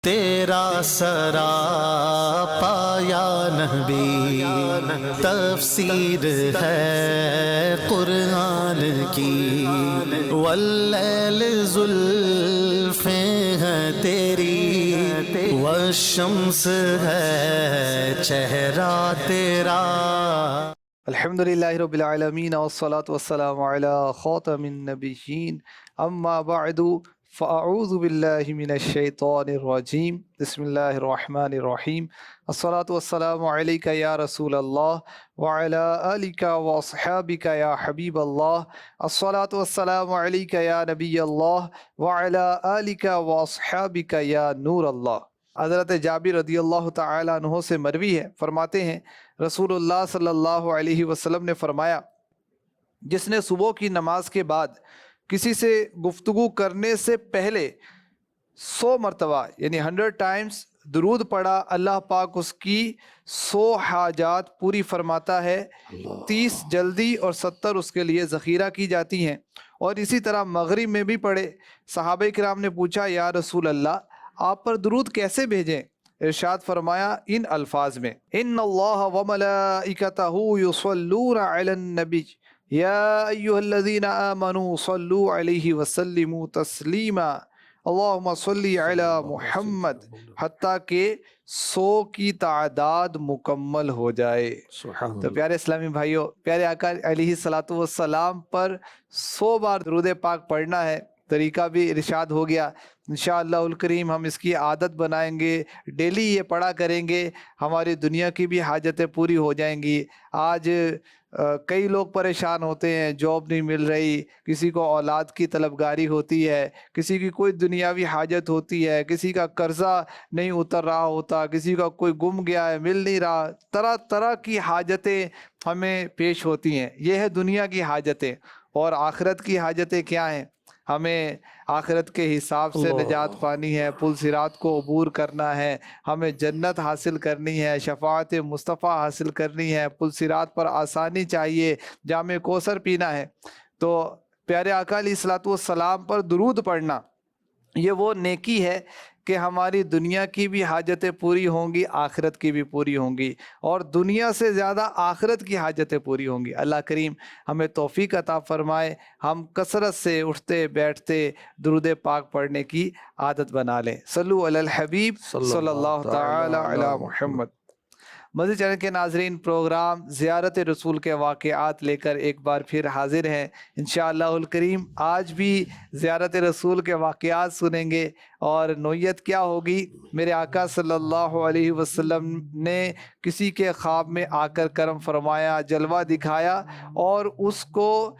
تیرا سراپا یا نبی تفسیر ہے قرآن کی، واللیل زلفیں ہیں تیری، والشمس ہے چہرہ تیرا۔ الحمدللہ رب العالمین والصلاة والسلام علی خاتم النبیین، اما بعد فاعوذ باللہ من الشیطان الرجیم، بسم اللہ الرحمن الرحیم۔ الصلاة والسلام علیک یا رسول اللہ وعلی آلک واصحابک یا حبیب اللہ۔ الصلاة والسلام علیک یا نبی اللہ وعلی آلک واصحابک یا نور اللہ۔ حضرت جابر رضی اللہ تعالیٰ عنہ سے مروی ہے، فرماتے ہیں رسول اللہ صلی اللہ علیہ وسلم نے فرمایا، جس نے صبح کی نماز کے بعد کسی سے گفتگو کرنے سے پہلے 100 مرتبہ یعنی 100 ٹائمز درود پڑھا، اللہ پاک اس کی 100 حاجات پوری فرماتا ہے، 30 جلدی اور 70 اس کے لیے ذخیرہ کی جاتی ہیں۔ اور اسی طرح مغرب میں بھی پڑھے۔ صحابہ کرام نے پوچھا یا رسول اللہ آپ پر درود کیسے بھیجیں؟ ارشاد فرمایا ان الفاظ میں، ان اللہ وملائکتہ یصلون علی النبی یا ایھا الذین آمنوا صلوا علیہ وسلموا تسلیما اللہم صلی علی محمد، حتیٰ کہ 100 کی تعداد مکمل ہو جائے۔ تو پیارے اسلامی بھائیوں، پیارے آقا علیہ الصلوۃ والسلام پر 100 بار درود پاک پڑھنا ہے۔ طریقہ بھی ارشاد ہو گیا، انشاءاللہ الکریم ہم اس کی عادت بنائیں گے، ڈیلی یہ پڑھا کریں گے، ہماری دنیا کی بھی حاجتیں پوری ہو جائیں گی۔ آج کئی لوگ پریشان ہوتے ہیں، جاب نہیں مل رہی، کسی کو اولاد کی طلبگاری ہوتی ہے، کسی کی کوئی دنیاوی حاجت ہوتی ہے، کسی کا قرضہ نہیں اتر رہا ہوتا، کسی کا کوئی گم گیا ہے، مل نہیں رہا، طرح طرح کی حاجتیں ہمیں پیش ہوتی ہیں۔ یہ ہے دنیا کی حاجتیں۔ اور آخرت کی حاجتیں کیا ہیں؟ ہمیں آخرت کے حساب سے نجات پانی ہے، پل صراط کو عبور کرنا ہے، ہمیں جنت حاصل کرنی ہے، شفاعت مصطفیٰ حاصل کرنی ہے، پل صراط پر آسانی چاہیے، جام کوثر پینا ہے۔ تو پیارے آقا علیہ الصلوۃ والسلام پر درود پڑھنا یہ وہ نیکی ہے کہ ہماری دنیا کی بھی حاجتیں پوری ہوں گی، آخرت کی بھی پوری ہوں گی، اور دنیا سے زیادہ آخرت کی حاجتیں پوری ہوں گی۔ اللہ کریم ہمیں توفیق عطا فرمائے، ہم کثرت سے اٹھتے بیٹھتے درود پاک پڑھنے کی عادت بنا لیں۔ صلو علی الحبیب صلی اللہ تعالی علی محمد۔ مزید چینل کے ناظرین، پروگرام زیارت رسول کے واقعات لے کر ایک بار پھر حاضر ہیں انشاءاللہ الکریم۔ آج بھی زیارت رسول کے واقعات سنیں گے، اور نوعیت کیا ہوگی؟ میرے آقا صلی اللہ علیہ وسلم نے کسی کے خواب میں آ کر کرم فرمایا، جلوہ دکھایا، اور اس کو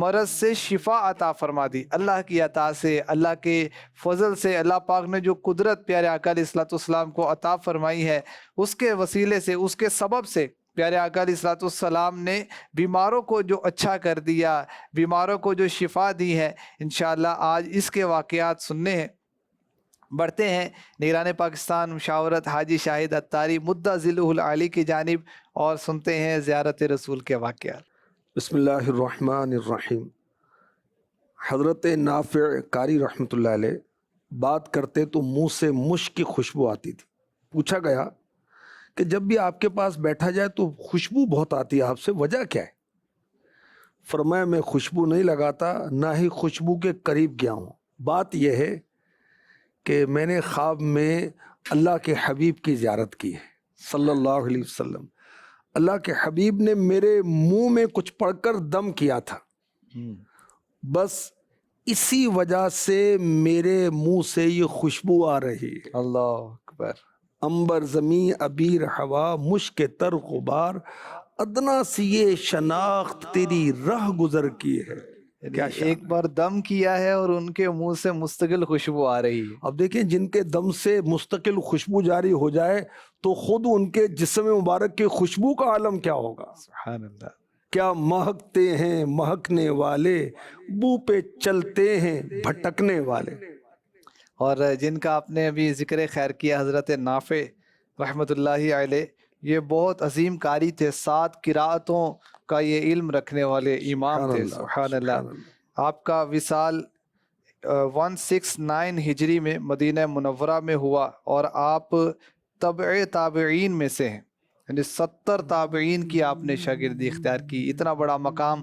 مرض سے شفا عطا فرما دی۔ اللہ کی عطا سے، اللہ کے فضل سے، اللہ پاک نے جو قدرت پیارے آقا علیہ الصلوۃ والسلام کو عطا فرمائی ہے، اس کے وسیلے سے، اس کے سبب سے پیارے آقا علیہ الصلوۃ والسلام نے بیماروں کو جو اچھا کر دیا، بیماروں کو جو شفا دی ہے۔ انشاءاللہ آج اس کے واقعات سننے ہیں۔ بڑھتے ہیں نگران پاکستان مشاورت حاجی شاہد عطاری مدہ ذلہ العالی کی جانب، اور سنتے ہیں زیارت رسول کے واقعات۔ بسم اللہ الرحمن الرحیم۔ حضرت نافع قاری رحمۃ اللہ علیہ بات کرتے تو منہ سے مشک کی خوشبو آتی تھی۔ پوچھا گیا کہ جب بھی آپ کے پاس بیٹھا جائے تو خوشبو بہت آتی ہے آپ سے، وجہ کیا ہے؟ فرمایا میں خوشبو نہیں لگاتا، نہ ہی خوشبو کے قریب گیا ہوں۔ بات یہ ہے کہ میں نے خواب میں اللہ کے حبیب کی زیارت کی ہے صلی اللہ علیہ وسلم۔ اللہ کے حبیب نے میرے منہ میں کچھ پڑھ کر دم کیا تھا، بس اسی وجہ سے میرے منہ سے یہ خوشبو آ رہی ہے۔ اللہ اکبر۔ امبر زمیں ابیر ہوا مشک تر غبار، ادنا سی یہ شناخت تیری رہ گزر کی ہے۔ کیا شان ایک بار دم کیا ہے اور ان کے منہ سے مستقل خوشبو آ رہی ہے۔ اب دیکھیں، جن کے دم سے مستقل خوشبو جاری ہو جائے تو خود ان کے جسم مبارک کی خوشبو کا عالم کیا ہوگا؟ سبحان اللہ۔ کیا مہکتے ہیں مہکنے والے، بو پہ چلتے ہیں بھٹکنے والے۔ اور جن کا آپ نے ابھی ذکر خیر کیا، حضرت نافع رحمۃ اللہ علیہ، یہ بہت عظیم قاری تھے، 7 قراءتوں کا یہ علم رکھنے والے امام تھے۔ سبحان اللہ۔ آپ کا وصال 169 ہجری میں مدینہ منورہ میں ہوا اور آپ تبع تابعین میں سے ہیں، یعنی 70 تابعین کی آپ نے شاگردی اختیار کی. اتنا بڑا مقام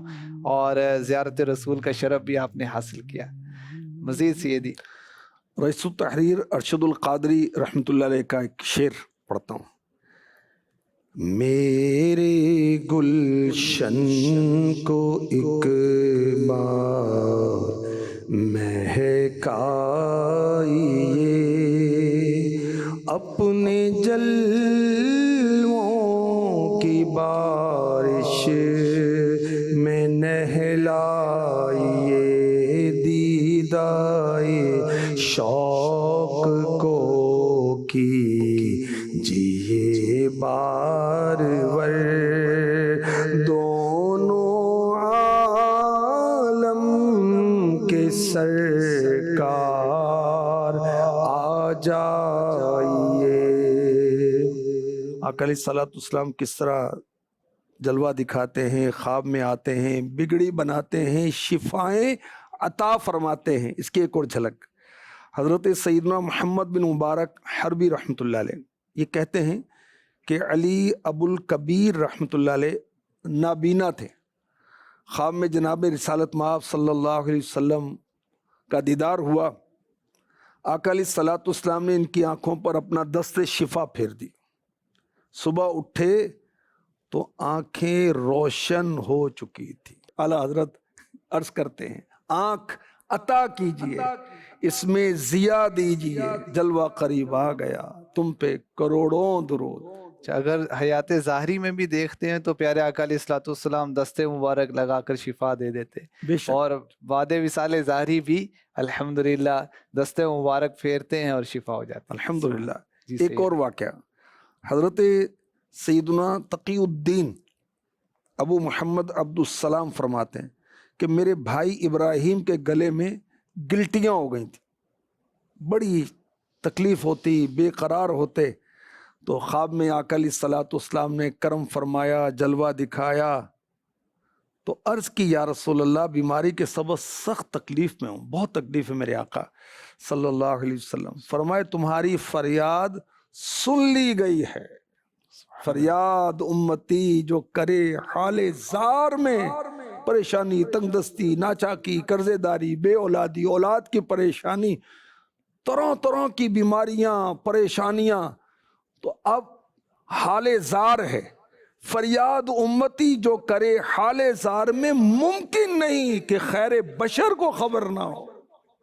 اور زیارت رسول کا شرف بھی آپ نے حاصل کیا. مزید سیدی. رئیس التحریر ارشد القادری رحمۃ اللہ علیہ کا ایک شعر پڑھتا ہوں. میرے گلشن کو ایک بار مہکائیے اپنے جلووں کی بارش میں نہلائیے دیدائے شوق کو کیجیے بار ور دونوں عالم کے سرکار آ جائیے. آقا علیہ الصلوۃ والسلام کس طرح جلوہ دکھاتے ہیں، خواب میں آتے ہیں، بگڑی بناتے ہیں، شفائیں عطا فرماتے ہیں. اس کی ایک اور جھلک حضرت سیدنا محمد بن مبارک حربی رحمۃ اللہ علیہ یہ کہتے ہیں کہ علی ابو الکبیر رحمۃ اللہ علیہ نابینا تھے. خواب میں جناب رسالت مآب صلی اللہ علیہ وسلم کا دیدار ہوا. آقا علیہ الصلوۃ والسلام نے ان کی آنکھوں پر اپنا دست شفا پھیر دی. صبح اٹھے تو آنکھیں روشن ہو چکی تھی. اعلیٰ حضرت عرض کرتے ہیں آنکھ عطا کیجئے اس میں ضیا دیجئے جلوہ قریب آ گیا تم پہ کروڑوں درود. اگر حیات ظاہری میں بھی دیکھتے ہیں تو پیارے آقا علیہ الصلوۃ والسلام دستے مبارک لگا کر شفا دے دیتے، بے شک اور بعد وصال ظاہری بھی الحمدللہ دستے مبارک پھیرتے ہیں اور شفا ہو جاتی ہے. الحمدللہ. جی ایک اور واقعہ حضرت سیدنا تقی الدین ابو محمد عبد السلام فرماتے ہیں کہ میرے بھائی ابراہیم کے گلے میں گلٹیاں ہو گئی تھیں، بڑی تکلیف ہوتی، بے قرار ہوتے. تو خواب میں آقا علیہ الصلوۃ والسلام نے کرم فرمایا، جلوہ دکھایا. تو عرض کی یا رسول اللہ بیماری کے سبب سخت تکلیف میں ہوں، بہت تکلیف ہے میرے آقا صلی اللہ علیہ وسلم. فرمائے تمہاری فریاد سن لی گئی ہے، فریاد امتی جو کرے حال زار میں پریشانی، تنگ دستی، ناچاکی، قرضے داری، بے اولادی، اولاد کی پریشانی، طرح طرح کی بیماریاں، پریشانیاں. تو اب حال زار ہے، فریاد امتی جو کرے حال زار میں ممکن نہیں کہ خیر بشر کو خبر نہ ہو،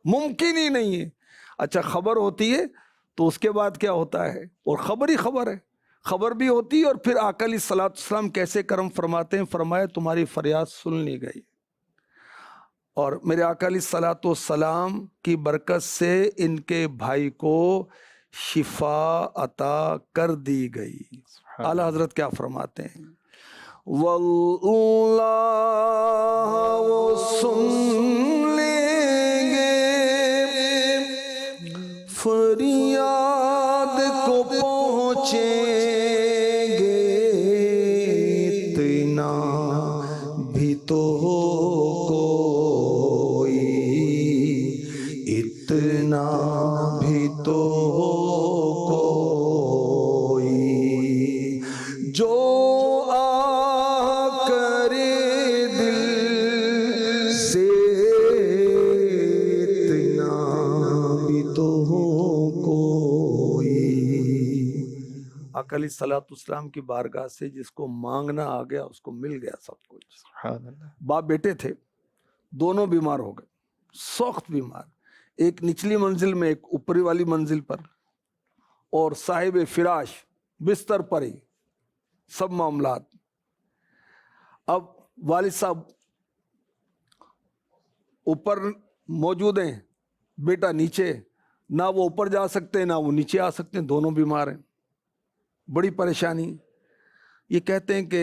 ممکن ہی نہیں ہے. اچھا خبر ہوتی ہے تو اس کے بعد کیا ہوتا ہے؟ اور خبر ہی خبر ہے، خبر بھی ہوتی ہے. اور پھر آقا علیہ الصلوۃ والسلام کیسے کرم فرماتے ہیں، فرمایا تمہاری فریاد سن لی گئی. اور میرے آقا علیہ الصلوۃ والسلام کی برکت سے ان کے بھائی کو شفا عطا کر دی گئی. اعلیٰ حضرت کیا فرماتے ہیں، واللہ وہ سن لیں گے فریاد کو پہنچیں گے، اتنا بھی تو کوئی، اتنا بھی تو کوئی جو آ کرے دل سے، اتنا بھی تو کوئی. آقا علیہ الصلوۃ والسلام کی بارگاہ سے جس کو مانگنا آ گیا اس کو مل گیا سب کچھ. سبحان اللہ. باپ بیٹے تھے، دونوں بیمار ہو گئے، سخت بیمار، ایک نچلی منزل میں ایک اوپری والی منزل پر، اور صاحب فراش بستر پر ہی سب معاملات. اب والد صاحب اوپر موجود ہیں، بیٹا نیچے، نہ وہ اوپر جا سکتے نہ وہ نیچے آ سکتے، دونوں بیمار ہیں، بڑی پریشانی. یہ کہتے ہیں کہ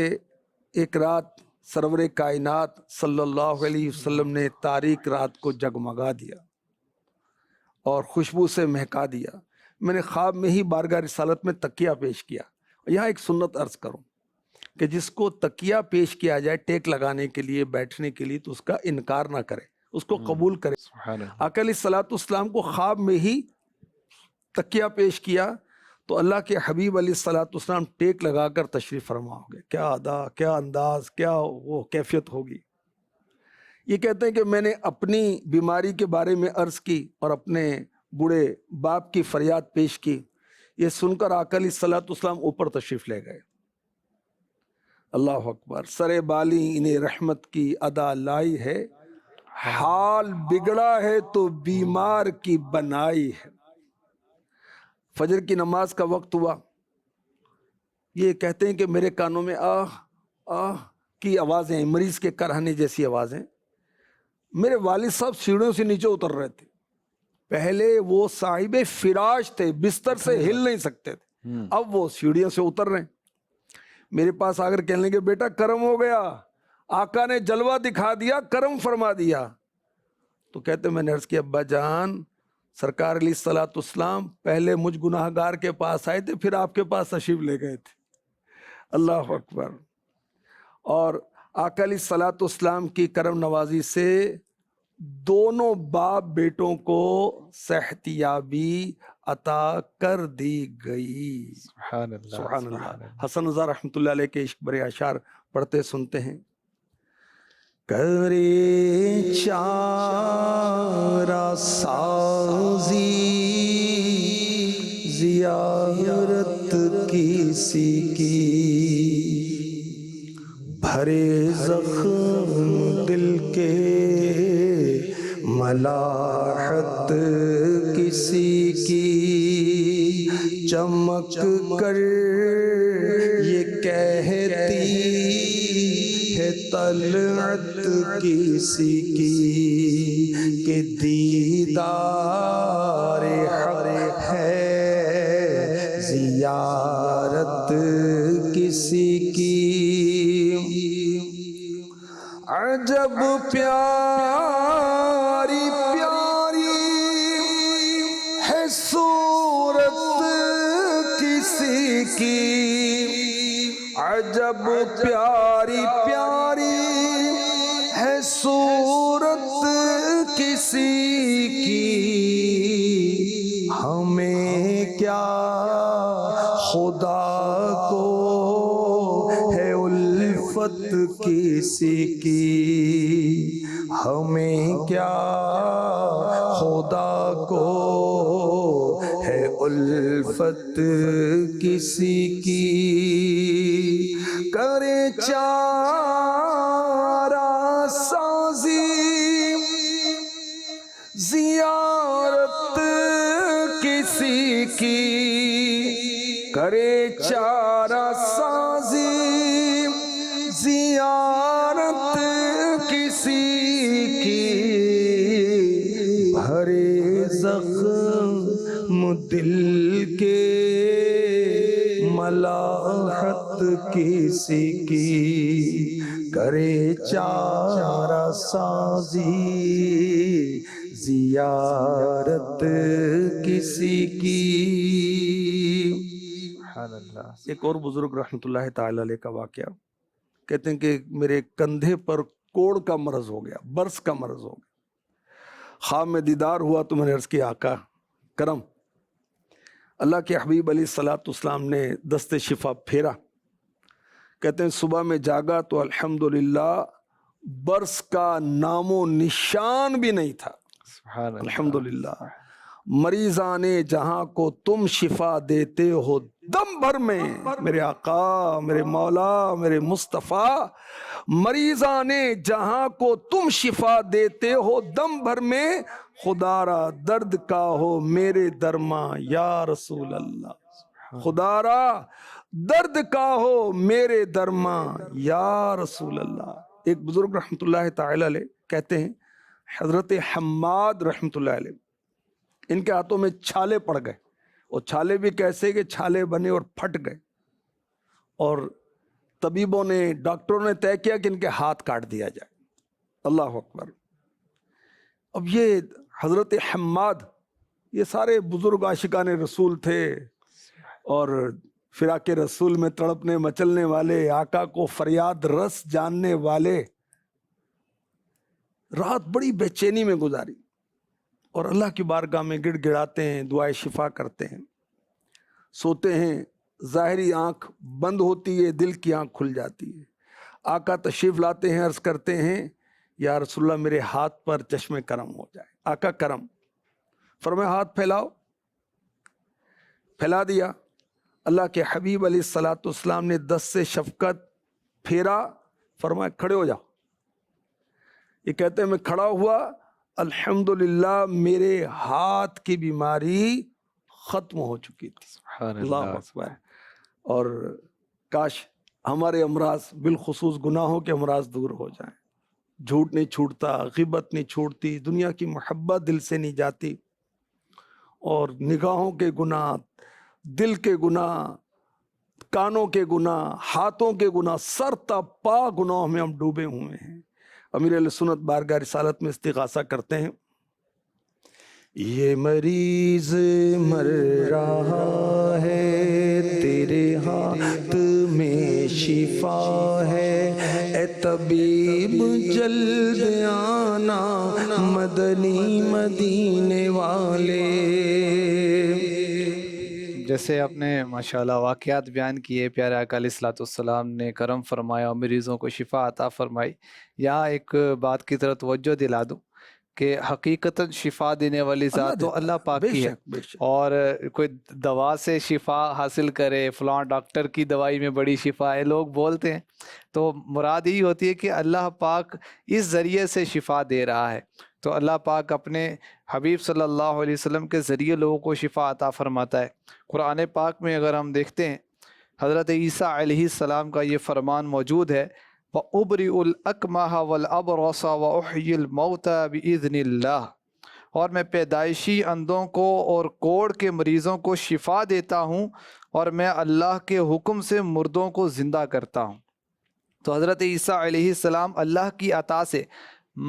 ایک رات سرور کائنات صلی اللہ علیہ وسلم نے تاریک رات کو جگمگا دیا اور خوشبو سے مہکا دیا. میں نے خواب میں ہی بارگاہ رسالت میں تکیہ پیش کیا. یہاں ایک سنت عرض کروں کہ جس کو تکیہ پیش کیا جائے ٹیک لگانے کے لیے، بیٹھنے کے لیے، تو اس کا انکار نہ کرے. اس کو قبول کرے. سبحان اللہ. آقا علیہ الصلوۃ والسلام کو خواب میں ہی تکیہ پیش کیا تو اللہ کے حبیب علیہ الصلوۃ والسلام ٹیک لگا کر تشریف فرما ہو گئے. کیا ادا، کیا انداز، کیا وہ کیفیت ہوگی. یہ کہتے ہیں کہ میں نے اپنی بیماری کے بارے میں عرض کی اور اپنے بوڑھے باپ کی فریاد پیش کی. یہ سن کر آقا علیہ الصلوۃ والسلام اوپر تشریف لے گئے. اللہ اکبر. سرے بالی انہیں رحمت کی ادا لائی ہے، حال بگڑا ہے تو بیمار کی بنائی ہے. فجر کی نماز کا وقت ہوا. یہ کہتے ہیں کہ میرے کانوں میں آہ آہ کی آوازیں، مریض کے کرہنے جیسی آوازیں. میرے والد صاحب سیڑھیوں سے نیچے اتر رہے تھے. پہلے وہ صاحب فراش تھے، بستر سے ہل نہیں سکتے تھے، اب وہ سیڑھیوں سے اتر رہے ہیں. میرے پاس آ کر کہنے لگے بیٹا کرم ہو گیا، آقا نے جلوہ دکھا دیا، کرم فرما دیا. تو کہتے میں نے عرض کیا ابا جان، سرکار علیہ الصلوۃ والسلام پہلے مجھ گناہ گار کے پاس آئے تھے، پھر آپ کے پاس تشریف لے گئے تھے. اللہ اکبر. اور آقا علیہ الصلوۃ والسلام کی کرم نوازی سے دونوں باپ بیٹوں کو صحت یابی عطا کر دی گئی. سبحان اللہ. سبحان اللہ. حسن رضا رحمۃ اللہ علیہ کے عشق برے اشعار پڑھتے سنتے ہیں. کرے چارہ سازی زیارت کسی کی، بھرے زخم دل کے ملاحت کسی کی، چمک کر یہ کہتی ہے طلعت کسی کی کہ دیدار حق ہے زیارت کسی کی. عجب پیاری پیاری ہے صورت کسی کی، عجب پیاری پیاری ہے صورت کسی کی. ہمیں کیا خدا کو ہے الفت کسی کی، ہمیں کیا خدا کو ہے الفت کسی کی. کرے چارہ سازی زیارت کسی کی، کرے چارہ سازی زیارت کسی کی، بھرے زخم دل کے ملاحت کسی کی، کرے چارہ سازی زیارت کسی کی. سبحان اللہ. ایک اور بزرگ رحمۃ اللہ تعالی علیہ کا واقعہ کہتے ہیں کہ میرے کندھے پر کوڑ کا مرض ہو گیا، برس کا مرض ہو گیا. خواب میں دیدار ہوا تو میں نے عرض کیا آقا کرم. اللہ کے حبیب علیہ الصلوۃ والسلام نے دست شفا پھیرا. کہتے ہیں صبح میں جاگا تو الحمدللہ برس کا نام و نشان بھی نہیں تھا. سبحان اللہ. الحمدللہ. مریضان جہاں کو تم شفا دیتے ہو دم بھر میں، میرے آقا، میرے مولا، میرے مصطفیٰ، مریضان جہاں کو تم شفا دیتے ہو دم بھر میں، خدا را درد کا ہو میرے درماں یا رسول اللہ. خدا را درد کا ہو میرے درماں یا رسول اللہ. ایک بزرگ رحمۃ اللہ تعالی علیہ کہتے ہیں حضرت حماد رحمۃ اللہ علیہ، ان کے ہاتھوں میں چھالے پڑ گئے، اور چھالے بھی کیسے کہ چھالے بنے اور پھٹ گئے، اور طبیبوں نے، ڈاکٹروں نے طے کیا کہ ان کے ہاتھ کاٹ دیا جائے. اللہ اکبر. اب یہ حضرت حماد، یہ سارے بزرگ عاشقان رسول تھے اور فراق رسول میں تڑپنے مچلنے والے، آقا کو فریاد رس جاننے والے. رات بڑی بے چینی میں گزاری اور اللہ کی بارگاہ میں گڑ گڑاتے ہیں، دعائے شفا کرتے ہیں، سوتے ہیں، ظاہری آنکھ بند ہوتی ہے، دل کی آنکھ کھل جاتی ہے۔ آقا تشریف لاتے ہیں، عرض کرتے ہیں یا رسول اللہ میرے ہاتھ پر چشم کرم ہو جائے۔ آقا کرم، فرمایا ہاتھ پھیلاؤ، پھیلا دیا۔ اللہ کے حبیب علیہ الصلاۃ والسلام نے دست سے شفقت پھیرا، فرمایا کھڑے ہو جاؤ۔ یہ کہتے ہیں میں کھڑا ہوا، الحمدللہ میرے ہاتھ کی بیماری ختم ہو چکی تھی۔ سبحان اللہ اکبر۔ اور کاش ہمارے امراض بالخصوص گناہوں کے امراض دور ہو جائیں۔ جھوٹ نہیں چھوٹتا، غیبت نہیں چھوٹتی، دنیا کی محبت دل سے نہیں جاتی، اور نگاہوں کے گناہ، دل کے گناہ، کانوں کے گناہ، ہاتھوں کے گناہ، سر تا پا گناہوں میں ہم ڈوبے ہوئے ہیں۔ امیر اہل سنت بارگاہ رسالت میں استغاثہ کرتے ہیں، یہ مریض مر رہا ہے تیرے ہاتھ میں شفا ہے، اے طبیب جلد آنا مدنی مدینے والے۔ جیسے آپ نے ماشاءاللہ واقعات بیان کیے، پیارے آقا علیہ الصلوۃ والسلام نے کرم فرمایا اور مریضوں کو شفا عطا فرمائی، یہاں ایک بات کی طرف توجہ دلا دوں کہ حقیقتاً شفا دینے والی ذات تو اللہ پاک بے کی ہے، شک بے شک۔ اور کوئی دوا سے شفا حاصل کرے، فلاں ڈاکٹر کی دوائی میں بڑی شفا ہے لوگ بولتے ہیں، تو مراد یہی ہوتی ہے کہ اللہ پاک اس ذریعے سے شفا دے رہا ہے۔ تو اللہ پاک اپنے حبیب صلی اللہ علیہ وسلم کے ذریعے لوگوں کو شفا عطا فرماتا ہے۔ قرآن پاک میں اگر ہم دیکھتے ہیں، حضرت عیسیٰ علیہ السلام کا یہ فرمان موجود ہے، وَأُبْرِئُ الْأَكْمَحَ وَالْأَبْرَصَ وَأُحْيِي الْمَوْتَى بِإِذْنِ اللَّهِ، اور میں پیدائشی اندھوں کو اور کوڑ کے مریضوں کو شفا دیتا ہوں، اور میں اللہ کے حکم سے مردوں کو زندہ کرتا ہوں۔ تو حضرت عیسیٰ علیہ السلام اللہ کی عطا سے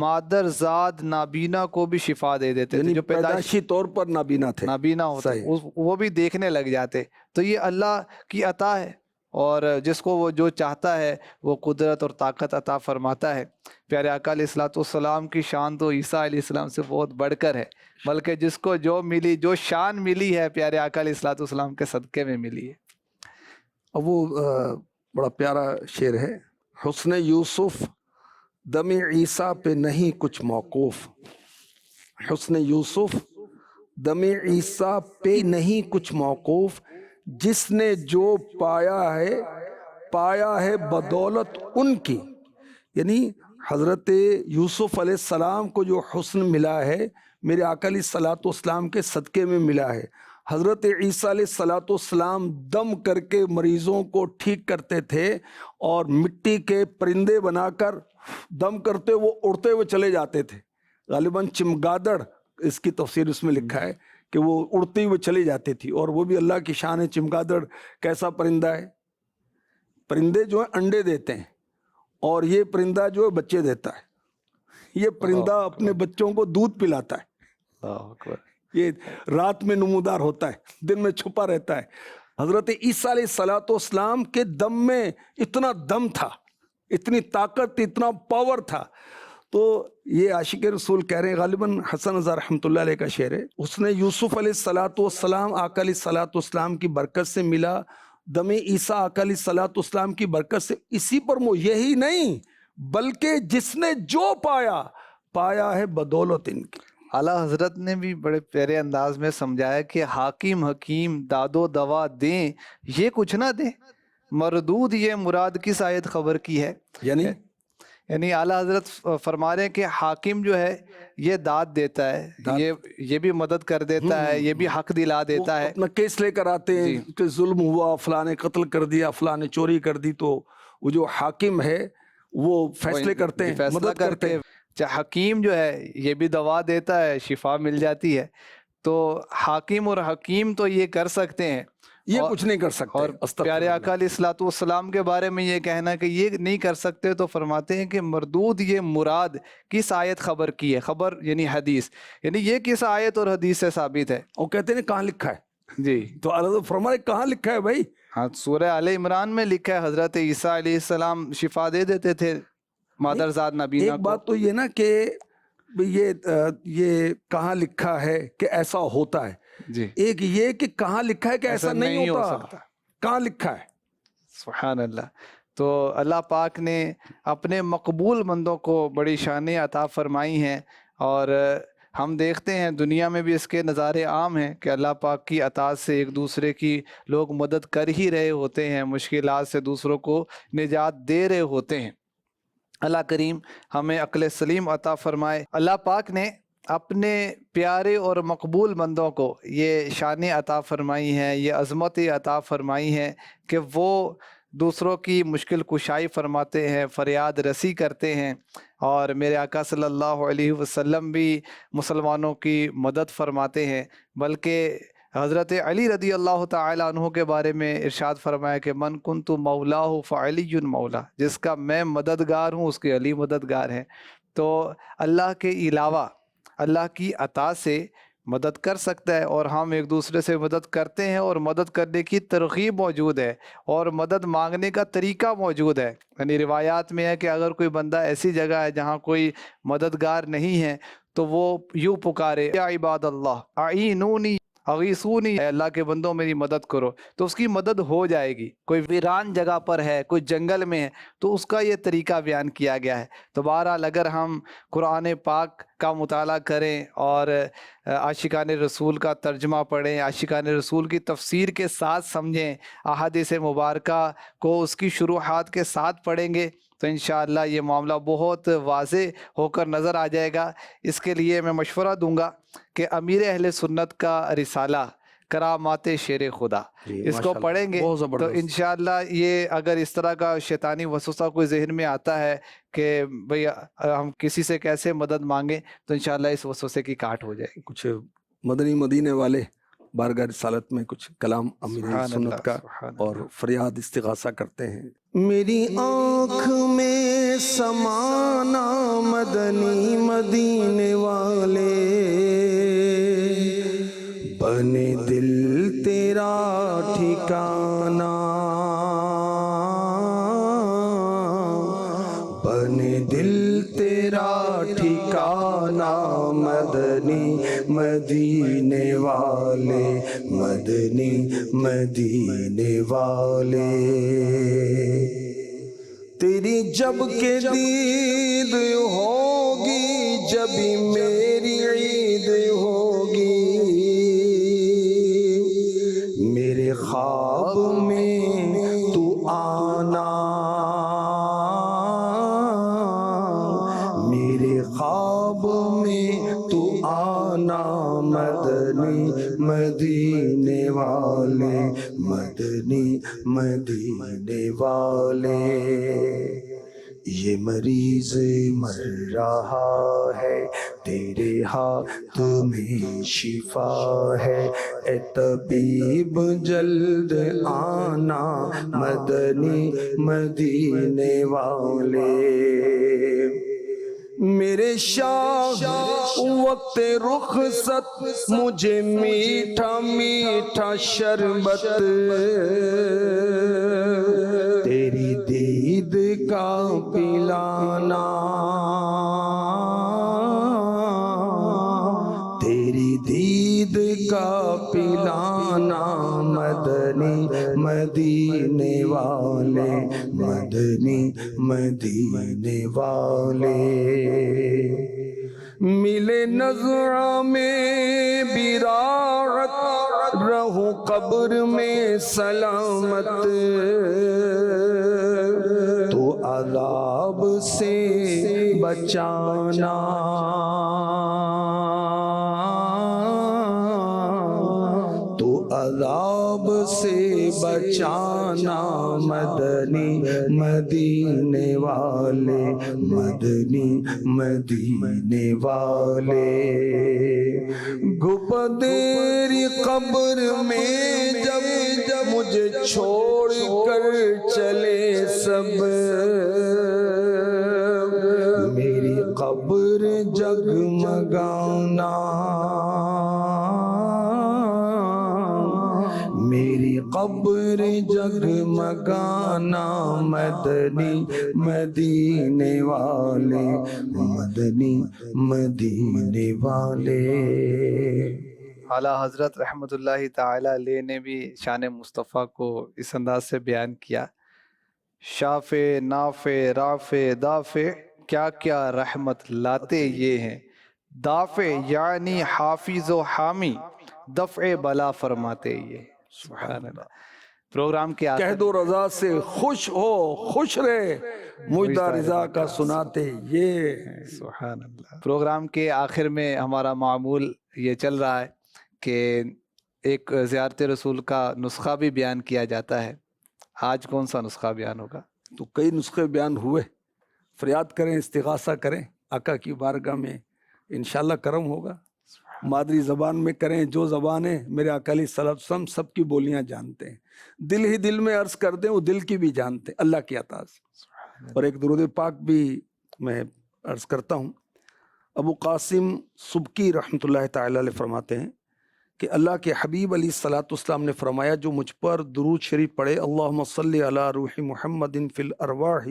مادر زاد نابینا کو بھی شفا دے دیتے تھے، یعنی جو پیدائشی طور پر نابینا تھے، نابینا ہوتے صحیح۔ وہ بھی دیکھنے لگ جاتے۔ تو یہ اللہ کی عطا ہے، اور جس کو وہ جو چاہتا ہے وہ قدرت اور طاقت عطا فرماتا ہے۔ پیارے آقا علیہ الصلوۃ والسلام کی شان تو عیسیٰ علیہ السلام سے بہت بڑھ کر ہے، بلکہ جس کو جو ملی، جو شان ملی ہے، پیارے آقا علیہ الصلوۃ والسلام کے صدقے میں ملی ہے۔ اب وہ بڑا پیارا شعر ہے، حسن یوسف دم عیسیٰ پہ نہیں کچھ موقوف، حسن یوسف دم عیسیٰ پہ نہیں کچھ موقوف، جس نے جو پایا ہے بدولت ان کی۔ یعنی حضرت یوسف علیہ السلام کو جو حسن ملا ہے میرے آقا علیہ الصلوۃ والسلام کے صدقے میں ملا ہے۔ حضرت عیسیٰ علیہ الصلوۃ والسلام دم کر کے مریضوں کو ٹھیک کرتے تھے، اور مٹی کے پرندے بنا کر دم کرتے وہ اڑتے ہوئے چلے جاتے تھے۔ غالباً چمگادڑ اس کی تفسیر اس میں لکھا ہے کہ وہ اڑتی ہوئے چلی جاتی تھی، اور وہ بھی اللہ کی شان ہے۔ چمگادڑ کیسا پرندہ ہے؟ پرندے جو ہیں انڈے دیتے ہیں، اور یہ پرندہ جو ہے بچے دیتا ہے۔ یہ پرندہ اپنے بچوں کو دودھ پلاتا ہے، اللہ اکبر۔ یہ رات میں نمودار ہوتا ہے، دن میں چھپا رہتا ہے۔ حضرت عیسیٰ علیہ الصلوۃ والسلام کے دم میں اتنا دم تھا، اتنی طاقت، اتنا پاور تھا۔ تو یہ عاشق رسول کہہ رہے ہیں، غالباً حسن رضا رحمۃ اللہ علیہ کا شعر ہے، اس نے یوسف علیہ الصلوۃ والسلام آقا علیہ الصلوۃ والسلام کی برکت سے ملا، دم عیسیٰ آقا علیہ الصلوۃ والسلام کی برکت سے۔ اسی پر یہی نہیں بلکہ جس نے جو پایا ہے بدولت ان کی۔ اعلیٰ حضرت نے بھی بڑے پیارے انداز میں سمجھایا کہ حاکم حکیم داد و دوا دیں، یہ کچھ نہ دیں، مردود یہ مراد کس آیت خبر کی ہے؟ یعنی اعلیٰ حضرت فرما رہے ہیں کہ حاکم جو ہے یہ داد دیتا ہے، یہ بھی مدد کر دیتا ہے، یہ بھی حق دلا دیتا ہے۔ اپنا کیس لے کر آتے ہیں کہ ظلم ہوا، فلاں نے قتل کر دیا، فلاں نے چوری کر دی، تو وہ جو حاکم ہے وہ فیصلے کرتے ہیں، مدد کرتے ہیں۔ حکیم جو ہے یہ بھی دوا دیتا ہے، شفا مل جاتی ہے۔ تو حاکم اور حکیم تو یہ کر سکتے ہیں، یہ کچھ نہیں کر سکتے۔ اور پیارے آقا علیہ الصلوۃ والسلام کے بارے میں یہ کہنا کہ یہ نہیں کر سکتے، تو فرماتے ہیں کہ مردود یہ مراد کس آیت خبر کی ہے؟ خبر یعنی حدیث، یعنی یہ کس آیت اور حدیث سے ثابت ہے؟ وہ کہتے ہیں کہاں لکھا ہے؟ جی تو اللہ فرمائے کہاں لکھا ہے بھائی؟ ہاں، سورہ آل عمران میں لکھا ہے، حضرت عیسیٰ علیہ السلام شفا دے دیتے تھے مادر زاد نبینا کو۔ ایک بات تو یہ نا کہ یہ کہاں لکھا ہے کہ ایسا ہوتا ہے، جی ایک یہ کہ کہاں لکھا ہے کہ ایسا نہیں ہو ہوتا، سکتا. کہاں لکھا ہے. سبحان اللہ. تو اللہ پاک نے اپنے مقبول بندوں کو بڑی شانیں عطا فرمائی ہیں، اور ہم دیکھتے ہیں دنیا میں بھی اس کے نظارے عام ہیں کہ اللہ پاک کی عطا سے ایک دوسرے کی لوگ مدد کر ہی رہے ہوتے ہیں، مشکلات سے دوسروں کو نجات دے رہے ہوتے ہیں. اللہ کریم ہمیں عقل سلیم عطا فرمائے. اللہ پاک نے اپنے پیارے اور مقبول بندوں کو یہ شانیں عطا فرمائی ہیں، یہ عظمتیں عطا فرمائی ہیں کہ وہ دوسروں کی مشکل کشائی فرماتے ہیں، فریاد رسی کرتے ہیں. اور میرے آقا صلی اللہ علیہ وسلم بھی مسلمانوں کی مدد فرماتے ہیں، بلکہ حضرت علی رضی اللہ تعالیٰ عنہ کے بارے میں ارشاد فرمایا کہ من کنت مولاہ فعلی مولا، جس کا میں مددگار ہوں اس کے علی مددگار ہیں. تو اللہ کے علاوہ اللہ کی عطا سے مدد کر سکتا ہے، اور ہم ایک دوسرے سے مدد کرتے ہیں، اور مدد کرنے کی ترغیب موجود ہے، اور مدد مانگنے کا طریقہ موجود ہے. یعنی روایات میں ہے کہ اگر کوئی بندہ ایسی جگہ ہے جہاں کوئی مددگار نہیں ہے تو وہ یوں پکارے یا عباد اللہ اعینونی اغیثونی، اے اللہ کے بندوں میری مدد کرو، تو اس کی مدد ہو جائے گی. کوئی ویران جگہ پر ہے، کوئی جنگل میں ہے، تو اس کا یہ طریقہ بیان کیا گیا ہے. تو بہرحال اگر ہم قرآن پاک کا مطالعہ کریں اور عاشقان رسول کا ترجمہ پڑھیں، عاشقان رسول کی تفسیر کے ساتھ سمجھیں، احادیث مبارکہ کو اس کی شروحات کے ساتھ پڑھیں گے تو انشاءاللہ یہ معاملہ بہت واضح ہو کر نظر آ جائے گا. اس کے لیے میں مشورہ دوں گا کہ امیر اہل سنت کا رسالہ کرامات شیر خدا، اس کو ماشاءاللہ، پڑھیں گے بہت تو زبردست. انشاءاللہ یہ اگر اس طرح کا شیطانی وسوسہ کوئی ذہن میں آتا ہے کہ بھئی ہم کسی سے کیسے مدد مانگیں، تو انشاءاللہ اس وسوسے کی کاٹ ہو جائے گی. کچھ مدنی مدینے والے بارگاہ رسالت میں کچھ کلام امیر سبحان سنت اللہ، کا سبحان اور اللہ. فریاد استغاثہ کرتے ہیں. میری آنکھ میں سمانا مدنی مدینے والے، بنے دل تیرا ٹھکانہ، بنے دل تیرا ٹھکانہ، مدنی مدینے والے، مدنی مدینے والے. تیری جب کے دید ہوگی جبھی میری عید ہوگی، میرے خواب میں تو آنا، میرے خواب میں تو آنا، مدنی مدینے والے، مدنی مدینے والے. یہ مریض مر رہا ہے تیرے ہاتھ میں شفا ہے، اے طبیب جلد آنا، مدنی مدینے والے. میرے شاہ وقت رخصت مجھے میٹھا میٹھا شربت تیری دید کا پلانا، تیری دید کا پلانا، مدنی مدینے والے، مدنی مدینے والے. ملے نظر میں براعت، رہوں قبر میں سلامت، تو عذاب سے بچانا، تو عذاب سے بچانا، مدنی مدینے والے، مدنی مدینے والے. گھپدیری قبر میں جب مجھے چھوڑ کر چلے سب، میری قبر جگمگانا، میری قبر جگمگانا مدنی مدینے والے مدنی مدینے والے۔ اعلیٰ حضرت رحمۃ اللہ تعالیٰ علیہ نے بھی شان مصطفیٰ کو اس انداز سے بیان کیا، شافع نافع رافع دافع کیا کیا رحمت لاتے یہ ہیں، دافع یعنی حافظ و حامی، دفع بلا فرماتے یہ۔ سبحان اللہ۔ پروگرام کے کہہ آخر دو رضا سے خوش ہو خوش رہے، مجدہ رضا کا سناتے یہ۔ سبحان اللہ۔ پروگرام کے آخر میں ہمارا معمول یہ چل رہا ہے کہ ایک زیارت رسول کا نسخہ بھی بیان کیا جاتا ہے۔ آج کون سا نسخہ بیان ہوگا؟ تو کئی نسخے بیان ہوئے، فریاد کریں، استغاثہ کریں آقا کی بارگاہ میں، انشاءاللہ کرم ہوگا۔ مادری زبان میں کریں، جو زبانیں میرے آقا علیہ الصلوۃ والسلام سب کی بولیاں جانتے ہیں، دل ہی دل میں عرض کر دیں وہ دل کی بھی جانتے ہیں اللہ کی عطا سے۔ اور ایک درود پاک بھی میں عرض کرتا ہوں۔ ابو قاسم سبکی رحمۃ اللہ تعالی علیہ فرماتے ہیں کہ اللہ کے حبیب علیہ الصلوۃ والسلام نے فرمایا، جو مجھ پر درود شریف پڑھے، اللہم صلی علی روح محمد فی الارواح،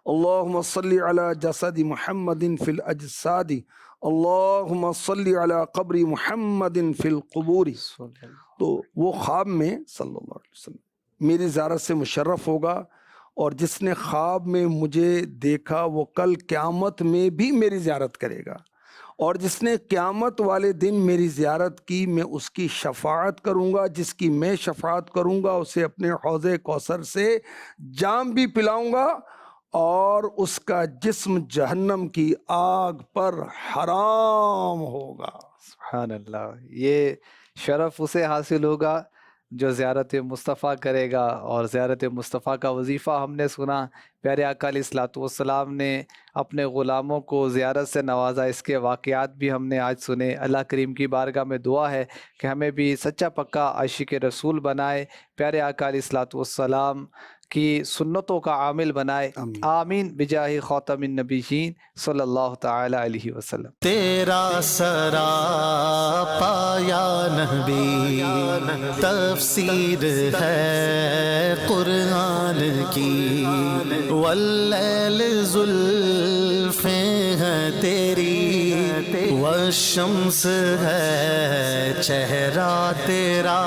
اللہم صلی علی جسد محمد فی الاجساد، اللہم صلی علی قبر محمد فی القبور، تو وہ خواب میں صلی اللہ علیہ وسلم میری زیارت سے مشرف ہوگا، اور جس نے خواب میں مجھے دیکھا وہ کل قیامت میں بھی میری زیارت کرے گا، اور جس نے قیامت والے دن میری زیارت کی میں اس کی شفاعت کروں گا، جس کی میں شفاعت کروں گا اسے اپنے حوض کوثر سے جام بھی پلاؤں گا، اور اس کا جسم جہنم کی آگ پر حرام ہوگا۔ سبحان اللہ۔ یہ شرف اسے حاصل ہوگا جو زیارت مصطفیٰ کرے گا، اور زیارت مصطفیٰ کا وظیفہ ہم نے سنا، پیارے آقا علیہ الصلوۃ والسلام نے اپنے غلاموں کو زیارت سے نوازا، اس کے واقعات بھی ہم نے آج سنے۔ اللہ کریم کی بارگاہ میں دعا ہے کہ ہمیں بھی سچا پکا عاشق رسول بنائے، پیارے آقا علیہ الصلوۃ والسلام کی سنتوں کا عامل بنائے، آمین بجاہ خاتم النبیین صلی اللہ تعالی علیہ وسلم۔ تیرا سراپا یا نبی تفسیر ہے قرآن کی، واللیل زلفیں ہیں تیری، والشمس ہے چہرہ تیرا۔